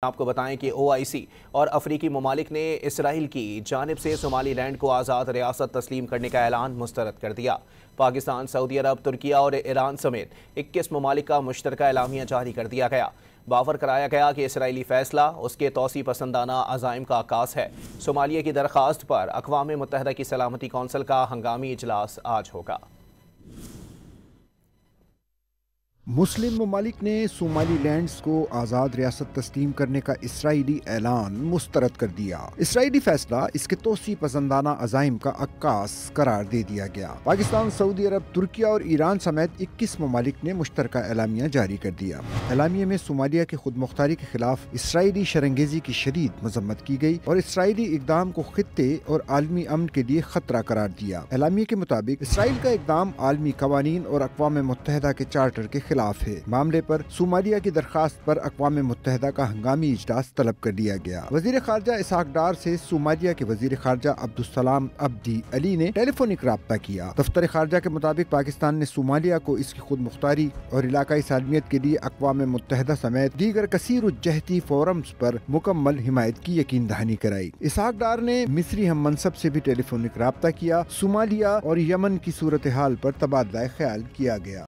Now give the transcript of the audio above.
آپ کو بتائیں کہ OIC اور افریقی ممالک نے اسرائیل کی جانب سے صومالی لینڈ کو آزاد ریاست تسلیم کرنے کا اعلان مسترد کر دیا۔ پاکستان، سعودی عرب، ترکیہ اور ایران سمیت 21 ممالک کا مشترکہ اعلامیہ جاری کر دیا گیا۔ باور کرایا گیا کہ اسرائیلی فیصلہ اس کے توسیع پسندانہ عزائم کا عکاس ہے۔ صومالیہ کی درخواست پر اقوام متحدہ کی سلامتی کونسل کا ہنگامی اجلاس آج ہوگا۔ مسلم ممالک نے صومالی لینڈز کو آزاد ریاست تسلیم کرنے کا اسرائیلی اعلان مسترد کر دیا۔ اسرائیلی فیصلہ اس کے توسیع پسندانہ عزائم کا عکاس قرار دے دیا گیا۔ پاکستان، سعودی عرب، ترکیہ اور ایران سمیت 21 ممالک نے مشترکہ اعلامیہ جاری کر دیا۔ اعلامیے میں صومالیہ کی خود مختاری کے خلاف اسرائیلی شرنگیزی کی شدید مذمت کی گئی اور اسرائیلی اقدام کو خطے اور عالمی امن کے لیے خطرہ قرار دیا۔ اعلامیے کے مطابق اسرائیل کا اقدام عالمی قوانین اور اقوام متحدہ کے چارٹر کے خلاف ہے۔ معاملے پر صومالیہ کی درخواست پر اقوام متحدہ کا ہنگامی اجلاس طلب کر لیا گیا۔ وزیر خارجہ اسحاق ڈار سے صومالیہ کے وزیر خارجہ عبدالسلام عبدی علی نے ٹیلی فونک رابطہ کیا۔ دفتر خارجہ کے مطابق پاکستان نے صومالیہ کو اس کی خود مختاری اور علاقائی سالمیت کے لیے اقوام متحدہ سمیت دیگر کثیر الجہتی فورمز پر مکمل حمایت کی یقین دہانی کرائی۔ اسحاق ڈار نے مصری ہم منصب سے بھی ٹیلی فونک رابطہ کیا۔ صومالیہ اور یمن کی صورتحال پر تبادلہ خیال کیا گیا۔